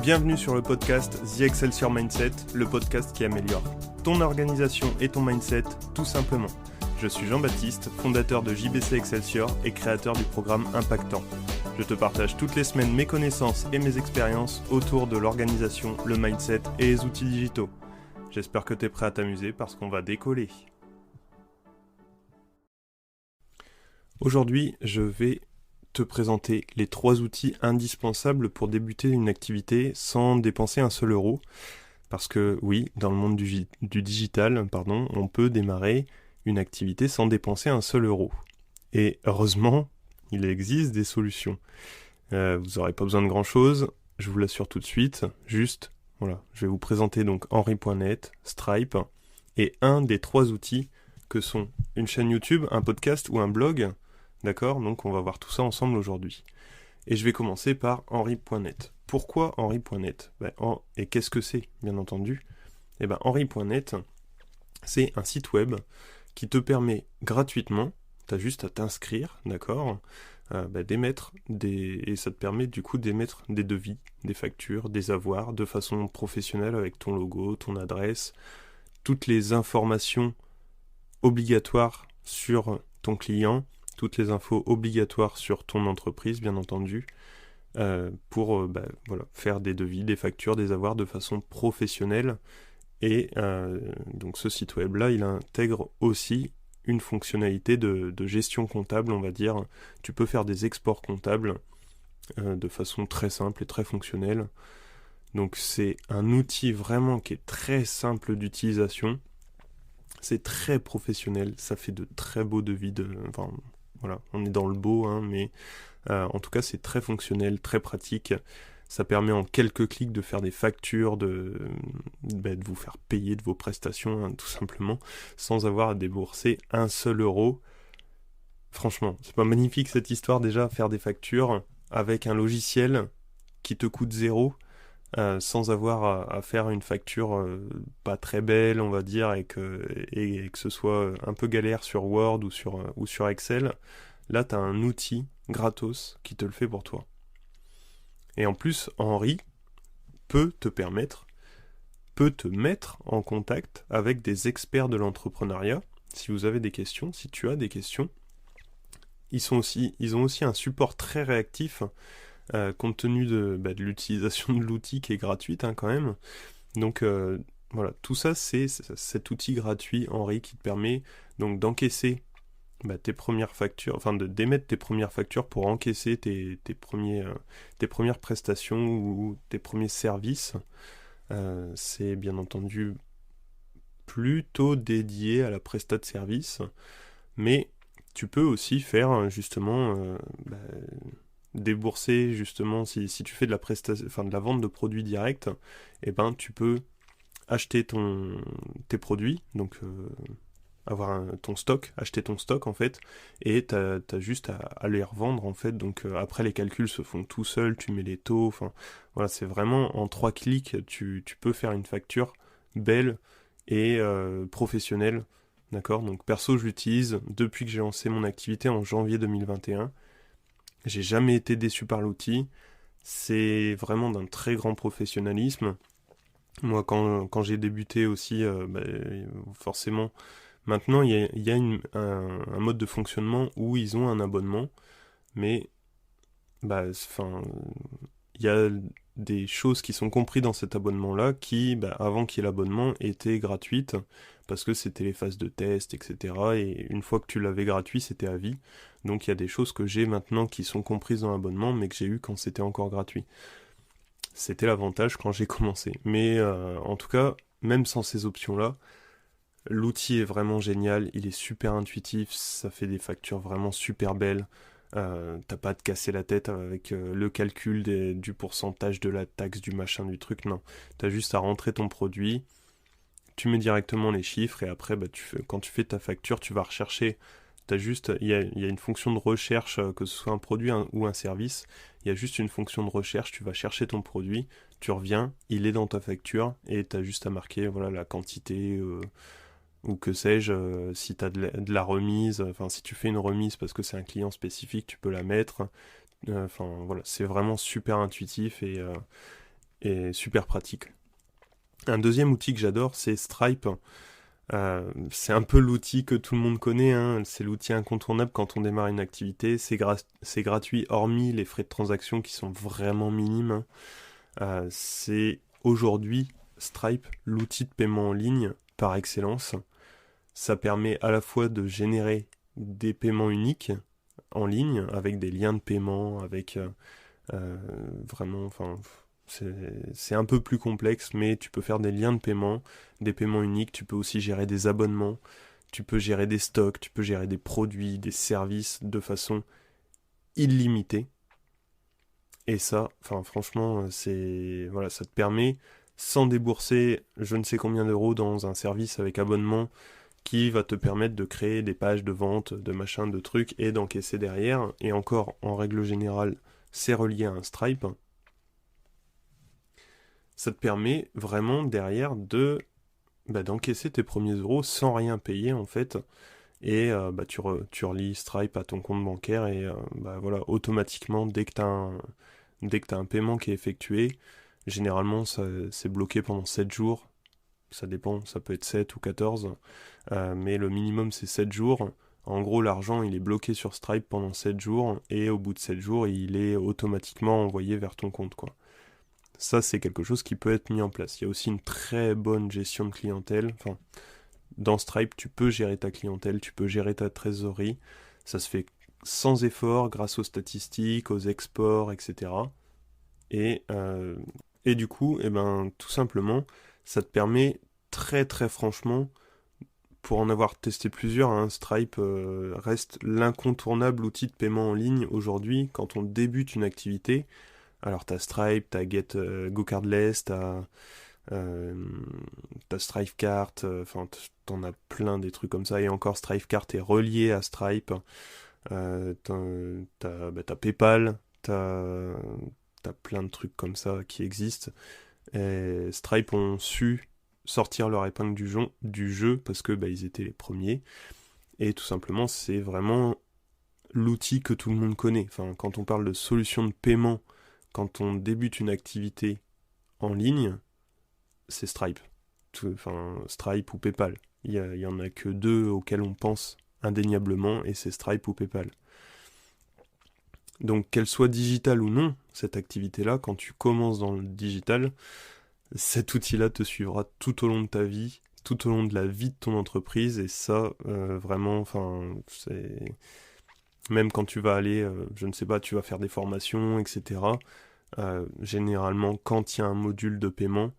Bienvenue sur le podcast The Excelsior Mindset, le podcast qui améliore ton organisation et ton mindset tout simplement. Je suis Jean-Baptiste, fondateur de JBC Excelsior et créateur du programme Impactant. Je te partage toutes les semaines mes connaissances et mes expériences autour de l'organisation, le mindset et les outils digitaux. J'espère que tu es prêt à t'amuser parce qu'on va décoller. Aujourd'hui, je vais te présenter les 3 outils indispensables pour débuter une activité sans dépenser un seul euro. Parce que oui, dans le monde du digital, on peut démarrer une activité sans dépenser un seul euro. Et heureusement, il existe des solutions. Vous n'aurez pas besoin de grand chose, je vous l'assure tout de suite. Juste, voilà, je vais vous présenter donc Henri.net, Stripe, et un des 3 outils que sont une chaîne YouTube, un podcast ou un blog. D'accord ? Donc on va voir tout ça ensemble aujourd'hui. Et je vais commencer par Henri.net. Pourquoi Henri.net ? Et qu'est-ce que c'est, bien entendu ? Henri.net, c'est un site web qui te permet gratuitement, tu as juste à t'inscrire, d'accord, et ça te permet du coup d'émettre des devis, des factures, des avoirs de façon professionnelle avec ton logo, ton adresse, toutes les informations obligatoires sur ton client, toutes les infos obligatoires sur ton entreprise, bien entendu, pour faire des devis, des factures, des avoirs de façon professionnelle. Et donc ce site web-là, il intègre aussi une fonctionnalité de gestion comptable, on va dire. Tu peux faire des exports comptables de façon très simple et très fonctionnelle. Donc c'est un outil vraiment qui est très simple d'utilisation. C'est très professionnel, ça fait de très beaux devis. On est dans le beau, mais en tout cas c'est très fonctionnel, très pratique. Ça permet en quelques clics de faire des factures, de vous faire payer de vos prestations, tout simplement, sans avoir à débourser un seul euro. Franchement, c'est pas magnifique cette histoire déjà, faire des factures avec un logiciel qui te coûte 0, sans avoir à faire une facture pas très belle, on va dire, et que ce soit un peu galère sur Word ou sur Excel. Là, tu as un outil gratos qui te le fait pour toi. Et en plus, Henri peut te mettre en contact avec des experts de l'entrepreneuriat. Si vous avez des questions, si tu as des questions, ils ont aussi un support très réactif, compte tenu de l'utilisation de l'outil qui est gratuite quand même. Donc tout ça, c'est cet outil gratuit Henri qui te permet donc d'encaisser tes premières factures, d'émettre tes premières factures pour encaisser tes premières prestations ou tes premiers services. C'est bien entendu plutôt dédié à la prestat de service, mais tu peux aussi faire justement débourser justement si tu fais de la prestation, de la vente de produits directs, tu peux acheter tes produits, donc avoir acheter ton stock en fait, et t'as juste à les revendre en fait, donc après les calculs se font tout seuls, tu mets les taux, c'est vraiment en 3 clics, tu peux faire une facture belle et professionnelle, d'accord. Donc perso, je l'utilise depuis que j'ai lancé mon activité en janvier 2021, j'ai jamais été déçu par l'outil, c'est vraiment d'un très grand professionnalisme. Moi quand j'ai débuté aussi, forcément. Maintenant, il y a un mode de fonctionnement où ils ont un abonnement, mais il y a des choses qui sont comprises dans cet abonnement-là qui, avant qu'il y ait l'abonnement, étaient gratuites, parce que c'était les phases de test, etc. Et une fois que tu l'avais gratuit, c'était à vie. Donc il y a des choses que j'ai maintenant qui sont comprises dans l'abonnement, mais que j'ai eu quand c'était encore gratuit. C'était l'avantage quand j'ai commencé. Mais en tout cas, même sans ces options-là, l'outil est vraiment génial, il est super intuitif, ça fait des factures vraiment super belles. T'as pas à te casser la tête avec le calcul du pourcentage de la taxe, du machin, du truc, non. T'as juste à rentrer ton produit, tu mets directement les chiffres et après, quand tu fais ta facture, tu vas rechercher. Il y a une fonction de recherche, que ce soit un produit ou un service, il y a juste une fonction de recherche, tu vas chercher ton produit, tu reviens, il est dans ta facture et t'as juste à marquer la quantité, ou que sais-je, si tu as de la remise, si tu fais une remise parce que c'est un client spécifique, tu peux la mettre. C'est vraiment super intuitif est super pratique. Un deuxième outil que j'adore, c'est Stripe. C'est un peu l'outil que tout le monde connaît, hein. C'est l'outil incontournable quand on démarre une activité. C'est gratuit, hormis les frais de transaction qui sont vraiment minimes, hein. C'est aujourd'hui Stripe, l'outil de paiement en ligne par excellence. Ça permet à la fois de générer des paiements uniques en ligne, avec des liens de paiement, avec vraiment, enfin, c'est un peu plus complexe, mais tu peux faire des liens de paiement, des paiements uniques, tu peux aussi gérer des abonnements, tu peux gérer des stocks, tu peux gérer des produits, des services de façon illimitée. Et ça, enfin franchement, voilà, ça te permet, sans débourser je ne sais combien d'euros dans un service avec abonnement, qui va te permettre de créer des pages de vente, de machin, de trucs, et d'encaisser derrière. Et encore, en règle générale, c'est relié à un Stripe. Ça te permet vraiment derrière d'encaisser tes premiers euros sans rien payer en fait. Et tu relis Stripe à ton compte bancaire et voilà, automatiquement, dès que tu as un paiement qui est effectué, généralement c'est bloqué pendant 7 jours. Ça dépend, ça peut être 7 ou 14, mais le minimum c'est 7 jours. En gros, l'argent il est bloqué sur Stripe pendant 7 jours et au bout de 7 jours, il est automatiquement envoyé vers ton compte, quoi. Ça, c'est quelque chose qui peut être mis en place. Il y a aussi une très bonne gestion de clientèle. Enfin, dans Stripe, tu peux gérer ta clientèle, tu peux gérer ta trésorerie. Ça se fait sans effort, grâce aux statistiques, aux exports, etc. Et du coup, tout simplement, ça te permet très très franchement, pour en avoir testé plusieurs, hein, Stripe reste l'incontournable outil de paiement en ligne aujourd'hui quand on débute une activité. Alors t'as Stripe, t'as GoCardless, t'as Stripecart, enfin t'en as plein des trucs comme ça, et encore Stripecart est relié à Stripe. T'as PayPal, t'as plein de trucs comme ça qui existent. Et Stripe ont su sortir leur épingle du jeu parce que ils étaient les premiers. Et tout simplement, c'est vraiment l'outil que tout le monde connaît. Enfin, quand on parle de solution de paiement, quand on débute une activité en ligne, c'est Stripe. Enfin, Stripe ou PayPal. Il y en a que deux auxquels on pense indéniablement, et c'est Stripe ou PayPal. Donc, qu'elle soit digitale ou non, cette activité-là, quand tu commences dans le digital, cet outil-là te suivra tout au long de ta vie, tout au long de la vie de ton entreprise, et ça, vraiment, enfin, c'est... Même quand tu vas aller, je ne sais pas, tu vas faire des formations, etc. Généralement, quand il y a un module de paiement,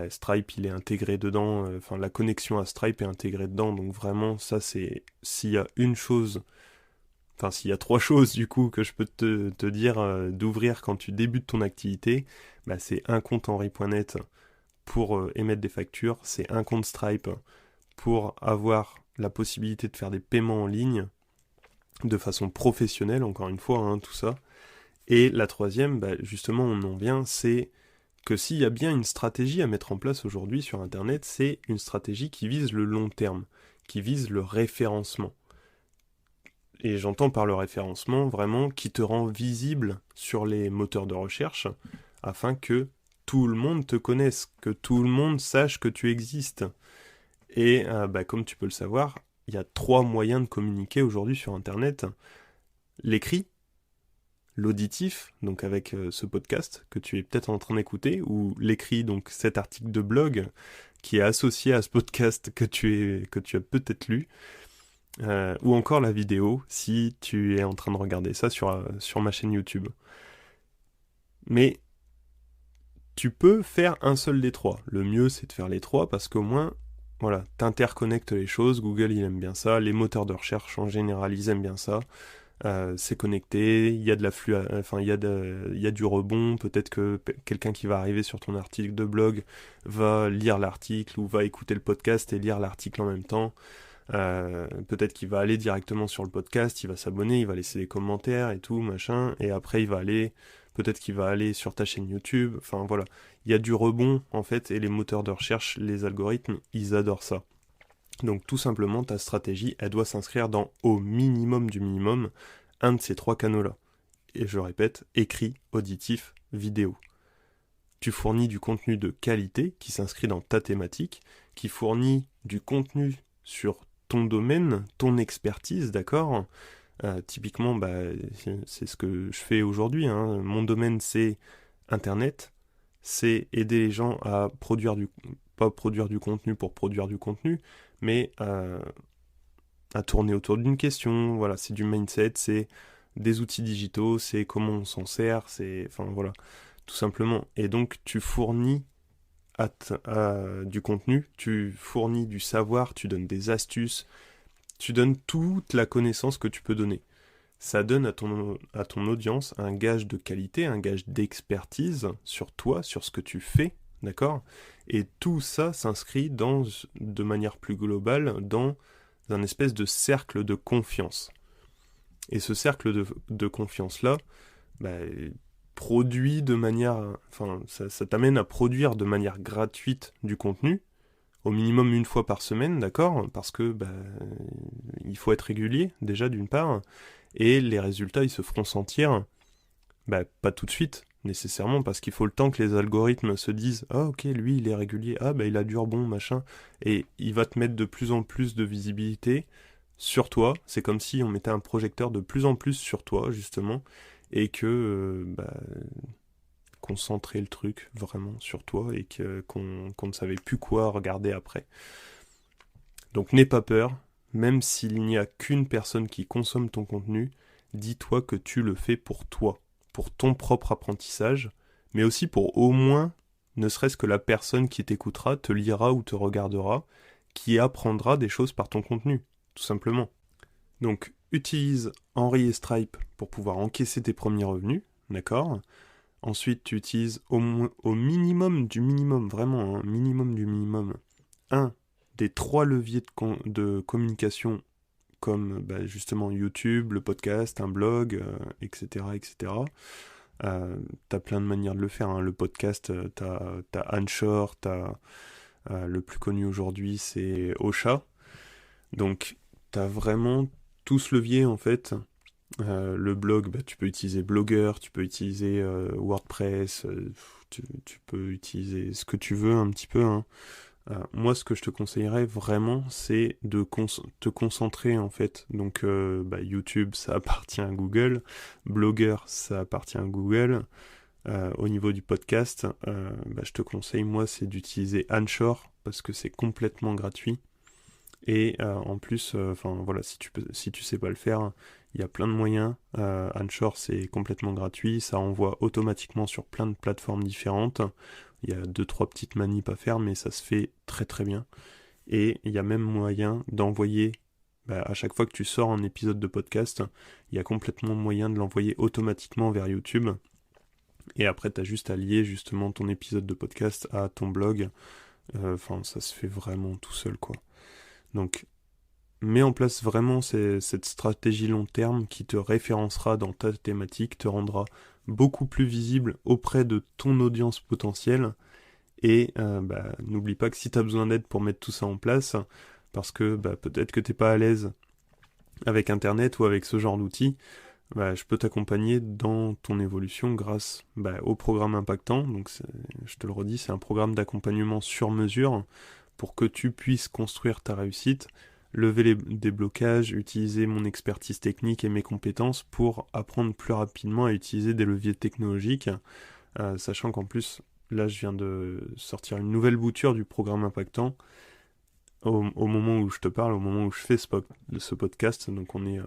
Stripe, il est intégré dedans, enfin, la connexion à Stripe est intégrée dedans, donc vraiment, ça, c'est... S'il y a une chose... Enfin, s'il y a trois choses du coup que je peux te dire d'ouvrir quand tu débutes ton activité, c'est un compte Henri.net pour émettre des factures, c'est un compte Stripe pour avoir la possibilité de faire des paiements en ligne de façon professionnelle, encore une fois, hein, tout ça. Et la troisième, justement, on en vient, c'est que s'il y a bien une stratégie à mettre en place aujourd'hui sur Internet, c'est une stratégie qui vise le long terme, qui vise le référencement. Et j'entends par le référencement vraiment qui te rend visible sur les moteurs de recherche afin que tout le monde te connaisse, que tout le monde sache que tu existes. Et comme tu peux le savoir, il y a 3 moyens de communiquer aujourd'hui sur Internet. L'écrit, l'auditif, donc avec ce podcast que tu es peut-être en train d'écouter, ou l'écrit, donc cet article de blog qui est associé à ce podcast que tu as peut-être lu, ou encore la vidéo si tu es en train de regarder ça sur ma chaîne YouTube. Mais tu peux faire un seul des trois. Le mieux, c'est de faire les trois parce qu'au moins, voilà, t'interconnectes les choses. Google, il aime bien ça. Les moteurs de recherche, en général, ils aiment bien ça. C'est connecté, il y a de l'afflux, il y a du rebond. Peut-être que quelqu'un qui va arriver sur ton article de blog va lire l'article ou va écouter le podcast et lire l'article en même temps. Peut-être qu'il va aller directement sur le podcast, il va s'abonner, il va laisser des commentaires et tout, machin, et après peut-être qu'il va aller sur ta chaîne YouTube, enfin voilà. Il y a du rebond, en fait, et les moteurs de recherche, les algorithmes, ils adorent ça. Donc tout simplement, ta stratégie, elle doit s'inscrire dans, au minimum du minimum, un de ces 3 canaux-là. Et je répète, écrit, auditif, vidéo. tu fournis du contenu de qualité qui s'inscrit dans ta thématique, qui fournit du contenu sur ton domaine, ton expertise, d'accord ? Typiquement, c'est ce que je fais aujourd'hui, hein. Mon domaine, c'est Internet, c'est aider les gens à pas produire du contenu pour produire du contenu, mais à tourner autour d'une question. Voilà, c'est du mindset, c'est des outils digitaux, c'est comment on s'en sert, enfin voilà, tout simplement. Et donc, tu fournis du contenu, tu fournis du savoir, tu donnes des astuces, tu donnes toute la connaissance que tu peux donner. Ça donne à ton audience un gage de qualité, un gage d'expertise sur toi, sur ce que tu fais, d'accord ? Et tout ça s'inscrit de manière plus globale dans un espèce de cercle de confiance. Et ce cercle de confiance-là, produit de manière... Enfin, ça t'amène à produire de manière gratuite du contenu, au minimum une fois par semaine, d'accord ? Parce que il faut être régulier, déjà, d'une part, et les résultats, ils se feront sentir, pas tout de suite, nécessairement, parce qu'il faut le temps que les algorithmes se disent « Ah, ok, lui, il est régulier, il a du rebond, machin », et il va te mettre de plus en plus de visibilité sur toi. C'est comme si on mettait un projecteur de plus en plus sur toi, justement, et que concentrer le truc vraiment sur toi et qu'on ne savait plus quoi regarder après. Donc n'aie pas peur, même s'il n'y a qu'une personne qui consomme ton contenu, dis-toi que tu le fais pour toi, pour ton propre apprentissage, mais aussi pour au moins, ne serait-ce que la personne qui t'écoutera, te lira ou te regardera, qui apprendra des choses par ton contenu, tout simplement. Donc utilise Henry et Stripe pour pouvoir encaisser tes premiers revenus, d'accord ? Ensuite, tu utilises au minimum du minimum, vraiment un minimum du minimum, un des 3 leviers de communication comme justement YouTube, le podcast, un blog, etc. etc. T'as plein de manières de le faire, hein. Le podcast, t'as Anchor, le plus connu aujourd'hui, c'est Ocha. Donc, t'as vraiment tout ce levier, en fait. Le blog, tu peux utiliser Blogger, tu peux utiliser WordPress, tu peux utiliser ce que tu veux un petit peu, hein. Moi, ce que je te conseillerais vraiment, c'est de te concentrer, en fait. Donc, YouTube, ça appartient à Google. Blogger, ça appartient à Google. Au niveau du podcast, je te conseille, moi, c'est d'utiliser Anchor, parce que c'est complètement gratuit. Et en plus, si tu sais pas le faire, il y a plein de moyens. Anchor, c'est complètement gratuit, ça envoie automatiquement sur plein de plateformes différentes. Il y a 2-3 petites manips à faire, mais ça se fait très très bien. Et il y a même moyen d'envoyer, à chaque fois que tu sors un épisode de podcast, il y a complètement moyen de l'envoyer automatiquement vers YouTube. Et après, tu as juste à lier justement ton épisode de podcast à ton blog. Ça se fait vraiment tout seul, quoi. Donc, mets en place vraiment cette stratégie long terme qui te référencera dans ta thématique, te rendra beaucoup plus visible auprès de ton audience potentielle. Et n'oublie pas que si tu as besoin d'aide pour mettre tout ça en place, parce que peut-être que tu n'es pas à l'aise avec Internet ou avec ce genre d'outils, je peux t'accompagner dans ton évolution grâce au programme impactant. Donc je te le redis, c'est un programme d'accompagnement sur mesure pour que tu puisses construire ta réussite, lever des blocages, utiliser mon expertise technique et mes compétences pour apprendre plus rapidement à utiliser des leviers technologiques, sachant qu'en plus, là je viens de sortir une nouvelle bouture du programme impactant au moment où je te parle, au moment où je fais ce podcast, donc on est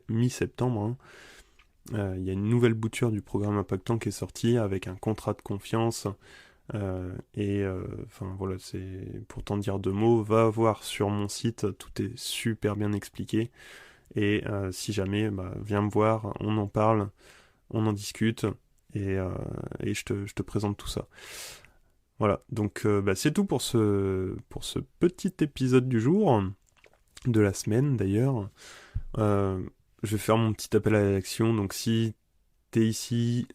mi-septembre, hein. Il y a une nouvelle bouture du programme impactant qui est sortie avec un contrat de confiance. C'est pour t'en dire 2 mots, va voir sur mon site, tout est super bien expliqué. Et si jamais, viens me voir, on en parle, on en discute, et je te présente tout ça. Voilà, donc c'est tout pour ce petit épisode du jour, de la semaine d'ailleurs. Je vais faire mon petit appel à l'action, donc si t'es ici,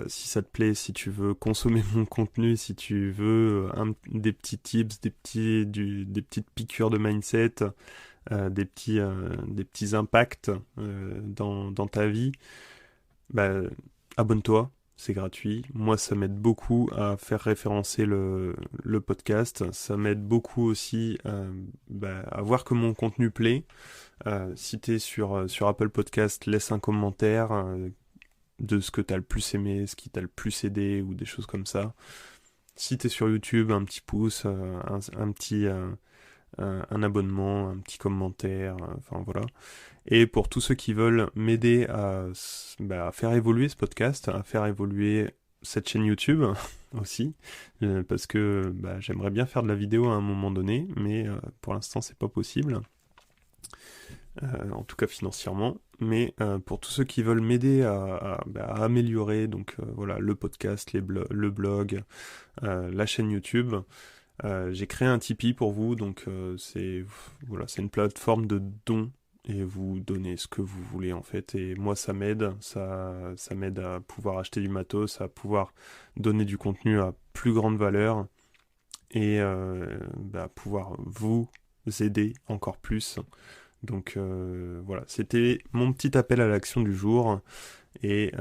si ça te plaît, si tu veux consommer mon contenu, si tu veux des petits tips, des petites piqûres de mindset, des petits impacts dans ta vie, abonne-toi c'est gratuit. Moi, ça m'aide beaucoup à faire référencer le podcast. Ça m'aide beaucoup aussi à voir que mon contenu plaît. Si t'es sur Apple Podcast, laisse un commentaire de ce que t'as le plus aimé, ce qui t'a le plus aidé ou des choses comme ça. Si t'es sur YouTube, un petit pouce, un petit un abonnement, un petit commentaire, enfin voilà. Et pour tous ceux qui veulent m'aider à faire évoluer ce podcast, à faire évoluer cette chaîne YouTube aussi, parce que j'aimerais bien faire de la vidéo à un moment donné, mais pour l'instant c'est pas possible. En tout cas financièrement, mais pour tous ceux qui veulent m'aider à améliorer donc voilà le podcast, le blog, la chaîne YouTube, j'ai créé un Tipeee pour vous, donc c'est une plateforme de dons et vous donnez ce que vous voulez en fait, et moi ça m'aide, ça m'aide à pouvoir acheter du matos, à pouvoir donner du contenu à plus grande valeur et pouvoir vous aider encore plus. Donc voilà, c'était mon petit appel à l'action du jour et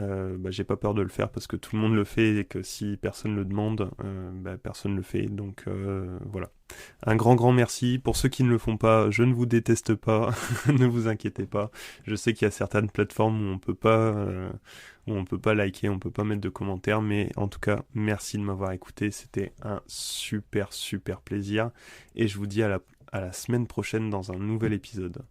j'ai pas peur de le faire parce que tout le monde le fait et que si personne le demande, personne le fait. Donc voilà, un grand merci. Pour ceux qui ne le font pas, je ne vous déteste pas, ne vous inquiétez pas. Je sais qu'il y a certaines plateformes où on peut pas liker, on peut pas mettre de commentaires, mais en tout cas, merci de m'avoir écouté. C'était un super plaisir et je vous dis à la semaine prochaine dans un nouvel épisode.